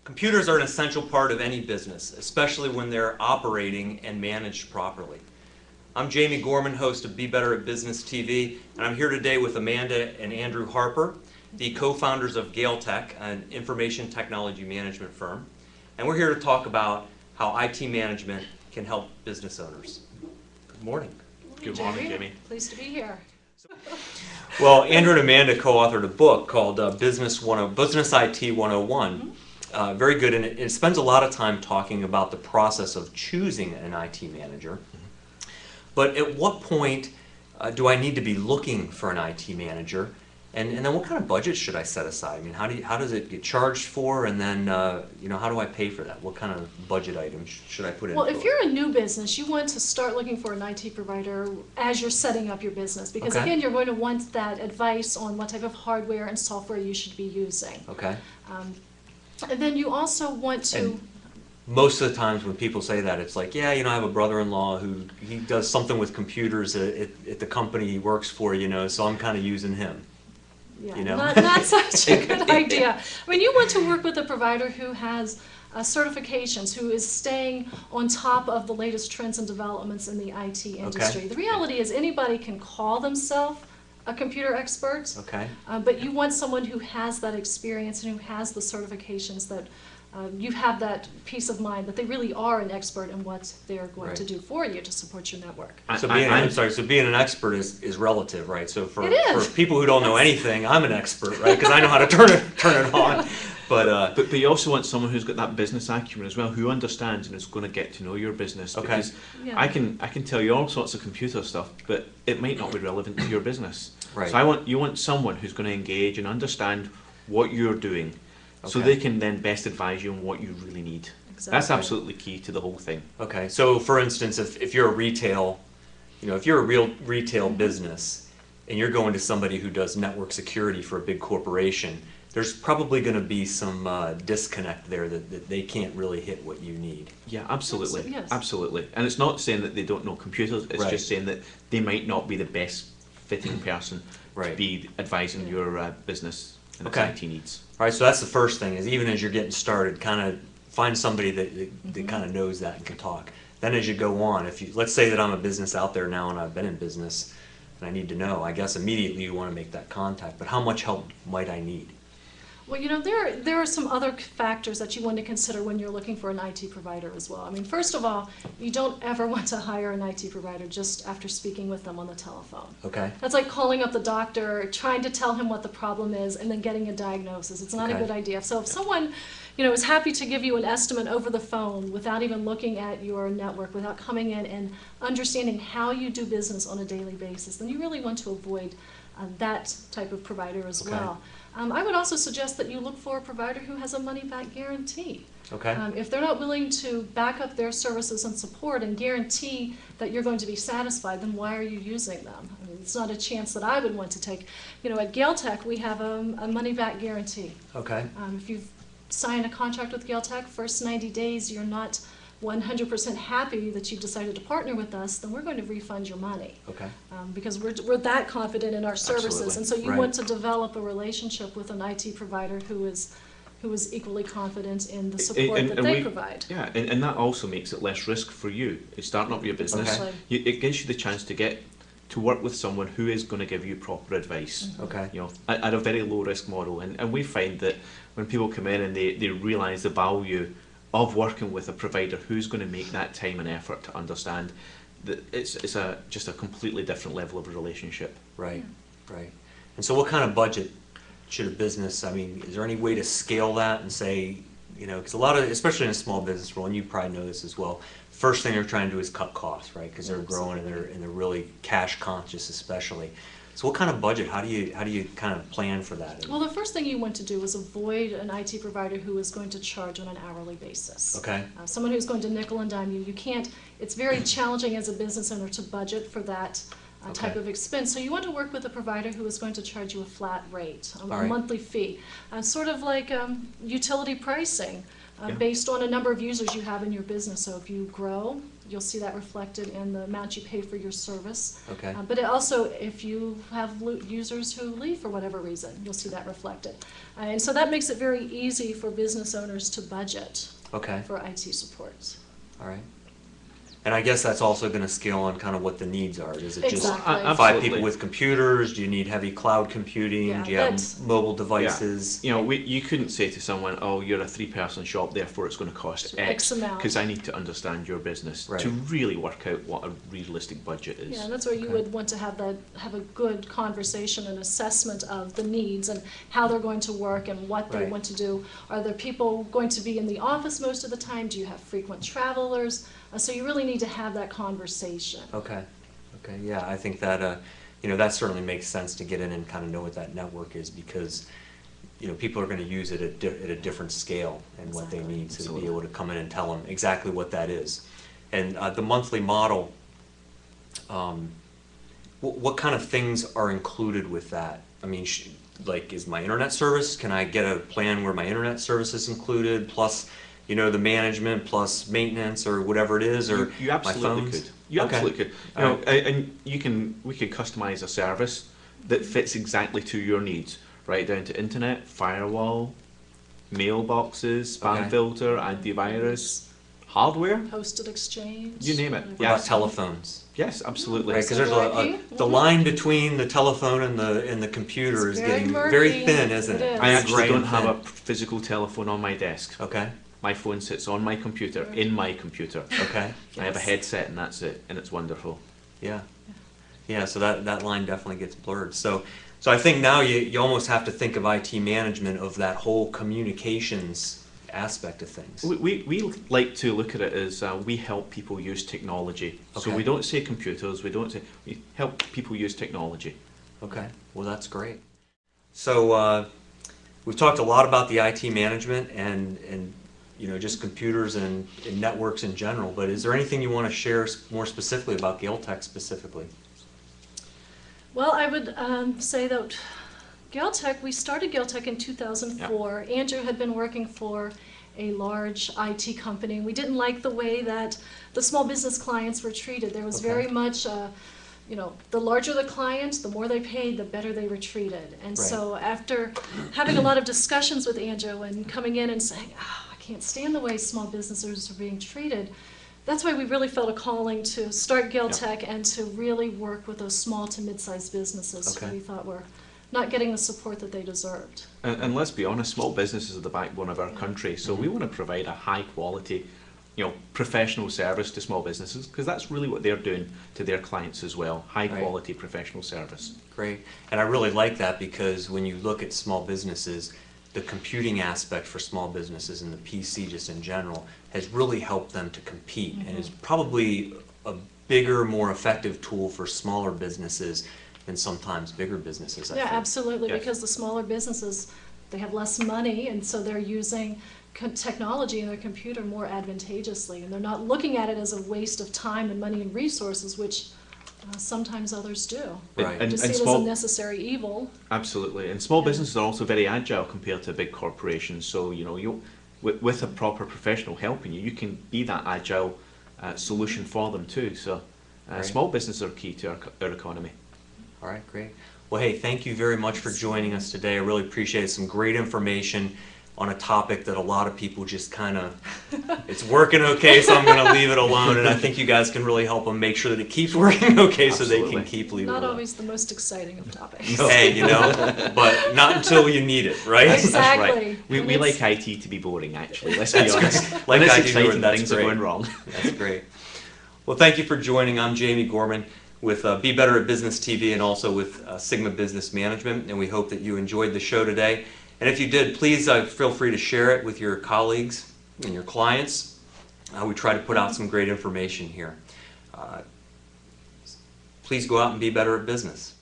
Computers are an essential part of any business, especially when they're operating and managed properly. I'm Jamie Gorman, host of Be Better at Business TV, and I'm here today with Amanda and Andrew Harper, the co-founders of Gaeltek, an information technology management firm. And we're here to talk about how IT management can help business owners. Good morning. Good morning, Jamie. Pleased to be here. Well, Andrew and Amanda co-authored a book called Business IT 101. Very good, and it spends a lot of time talking about the process of choosing an IT manager. But at what point do I need to be looking for an IT manager? And then what kind of budget should I set aside? I mean, how does it get charged for? And then, how do I pay for that? What kind of budget items should I put in? Well, if you're a new business, you want to start looking for an IT provider as you're setting up your business. Because again, you're going to want that advice on what type of hardware and software you should be using. Okay. And then you also want to... And most of the times when people say that, it's like, yeah, I have a brother-in-law who he does something with computers at the company he works for, so I'm kind of using him. Yeah, not such a good idea. I mean, you want to work with a provider who has certifications, who is staying on top of the latest trends and developments in the IT industry. The reality is anybody can call themselves a computer expert, but you want someone who has that experience and who has the certifications that you have that peace of mind that they really are an expert in what they're going to do for you to support your network. So being an expert is relative, right? So for people who don't know anything, I'm an expert, right? Because I know how to turn it on. But you also want someone who's got that business acumen as well, who understands and is going to get to know your business. Because I can tell you all sorts of computer stuff, but it might not be relevant to your business. Right. So you want someone who's going to engage and understand what you're doing, so they can then best advise you on what you really need. Exactly. That's absolutely key to the whole thing. Okay. So for instance, if you're a retail, if you're a real retail business and you're going to somebody who does network security for a big corporation, there's probably going to be some disconnect there that they can't really hit what you need. Yeah, absolutely. Yes. Absolutely. And it's not saying that they don't know computers, it's just saying that they might not be the best fitting person to be advising your business and its IT needs. All right, so that's the first thing, is even as you're getting started, kind of find somebody that kind of knows that and can talk. Then as you go on, let's say that I'm a business out there now and I've been in business and I need to know, I guess immediately you want to make that contact, but how much help might I need? Well, there are some other factors that you want to consider when you're looking for an IT provider as well. I mean, first of all, you don't ever want to hire an IT provider just after speaking with them on the telephone. Okay. That's like calling up the doctor, trying to tell him what the problem is, and then getting a diagnosis. It's not a good idea. So if someone, is happy to give you an estimate over the phone without even looking at your network, without coming in and understanding how you do business on a daily basis, then you really want to avoid that type of provider as well. I would also suggest that you look for a provider who has a money-back guarantee. Okay. If they're not willing to back up their services and support and guarantee that you're going to be satisfied, then why are you using them? I mean, it's not a chance that I would want to take. At Gaeltek, we have a money-back guarantee. Okay. If you've signed a contract with Gaeltek, first 90 days you're not 100% happy that you've decided to partner with us, then we're going to refund your money. Okay. Because we're that confident in our services. Absolutely. And so you want to develop a relationship with an IT provider who is equally confident in the support that they provide. Yeah, and that also makes it less risk for you. It's starting up your business. Okay. It gives you the chance to work with someone who is going to give you proper advice. Okay. At a very low risk model. And we find that when people come in and they realise the value of working with a provider who's going to make that time and effort to understand that it's just a completely different level of a relationship. Right, right. And so what kind of budget should a business, is there any way to scale that and say, because a lot of, especially in a small business world, and you probably know this as well, first thing they're trying to do is cut costs, right? Because they're growing and they're really cash conscious especially. So what kind of budget, how do you kind of plan for that? Well, the first thing you want to do is avoid an IT provider who is going to charge on an hourly basis. Okay. Someone who's going to nickel and dime you. You can't, it's very challenging as a business owner to budget for that type of expense. So you want to work with a provider who is going to charge you a flat rate, a monthly fee, sort of like utility pricing. Based on a number of users you have in your business. So if you grow, you'll see that reflected in the amount you pay for your service. Okay. But it also, if you have users who leave for whatever reason, you'll see that reflected. And so that makes it very easy for business owners to budget Okay. for IT support. All right. And I guess that's also going to scale on kind of what the needs are. Is it just Exactly. 5 people with computers? Do you need heavy cloud computing? Yeah, Do you have that's- mobile devices? You know, you couldn't say to someone, "Oh, you're a 3-person shop, therefore it's going to cost X amount. because I need to understand your business Right. to really work out what a realistic budget is. Yeah, and that's where you Okay. would want to have a good conversation and assessment of the needs and how they're going to work and what they Right. want to do. Are there people going to be in the office most of the time? Do you have frequent travelers? So you really need to have that conversation. Okay. Okay. Yeah, I think that you know, that certainly makes sense to get in and kind of know what that network is, because you know, people are going to use it at a different scale and what they Exactly. need, so to be Absolutely. able to come in and tell them exactly what that is. And the monthly model, what kind of things are included with that? I mean, like, is my internet service? Can I get a plan where my internet service is included, plus, you know, the management, plus maintenance, or whatever it is, or You my absolutely phones? could. You Okay. absolutely could. You know, and we could customize a service that fits exactly to your needs, right down to internet, firewall, mailboxes, spam Okay. filter, antivirus, hardware. Posted exchange. You name it. whatever. What about Yes. telephones? Yes, absolutely. Right, because there's the line between the telephone and the computer It's is very getting murky. very thin, isn't It it? is. I Very actually gray don't and have a thin. physical telephone on my desk. Okay. My phone sits on my computer, in my computer. Okay. I have a Yes. headset and that's it, and it's wonderful. Yeah. Yeah, so that line definitely gets blurred. So I think now you almost have to think of IT management of that whole communications aspect of things. We like to look at it as we help people use technology. So Okay. we don't say computers, we help people use technology. Okay, well, that's great. So we've talked a lot about the IT management and you know, just computers and networks in general, but is there anything you want to share more specifically about Gaeltek specifically? Well, I would say that Gaeltek, we started Gaeltek in 2004. Andrew had been working for a large IT company. We didn't like the way that the small business clients were treated. There was Okay. very much, you know, the larger the client, the more they paid, the better they were treated. And Right. so after having a lot of discussions with Andrew and coming in and saying, oh, I can't stand the way small businesses are being treated, that's why we really felt a calling to start Gaeltek and to really work with those small to mid-sized businesses Okay. who we thought were not getting the support that they deserved. And let's be honest, small businesses are the backbone of our country, so we want to provide a high quality, you know, professional service to small businesses, because that's really what they're doing to their clients as well, high Right. quality professional service. Great. And I really like that, because when you look at small businesses, the computing aspect for small businesses and the PC just in general has really helped them to compete, and is probably a bigger, more effective tool for smaller businesses than sometimes bigger businesses, I Yeah, think. absolutely, Yes. because the smaller businesses, they have less money, and so they're using technology in their computer more advantageously, and they're not looking at it as a waste of time and money and resources, which sometimes others do. Right. They just see it as a necessary evil. Absolutely, and small Yeah. businesses are also very agile compared to big corporations. So you know, with a proper professional helping you, you can be that agile solution for them too. So Right. small businesses are key to our economy. All right, great. Well, hey, thank you very much for joining us today. I really appreciate it. Some great information on a topic that a lot of people just kind of, it's working okay, so I'm going to leave it alone. And I think you guys can really help them make sure that it keeps working okay, so they Absolutely. can keep leaving it Not alone. always the most exciting of topics. Hey, you know, but not until you need it, right? Exactly. That's right. We And like it's- IT to be boring, actually. Let's be That's honest. right. When Like it's IT boring, exciting, that's things are great. going wrong. That's great. Well, thank you for joining. I'm Jamie Gorman with Be Better at Business TV, and also with Sigma Business Management, and we hope that you enjoyed the show today. And if you did, please feel free to share it with your colleagues and your clients. We try to put out some great information here. Please go out and be better at business.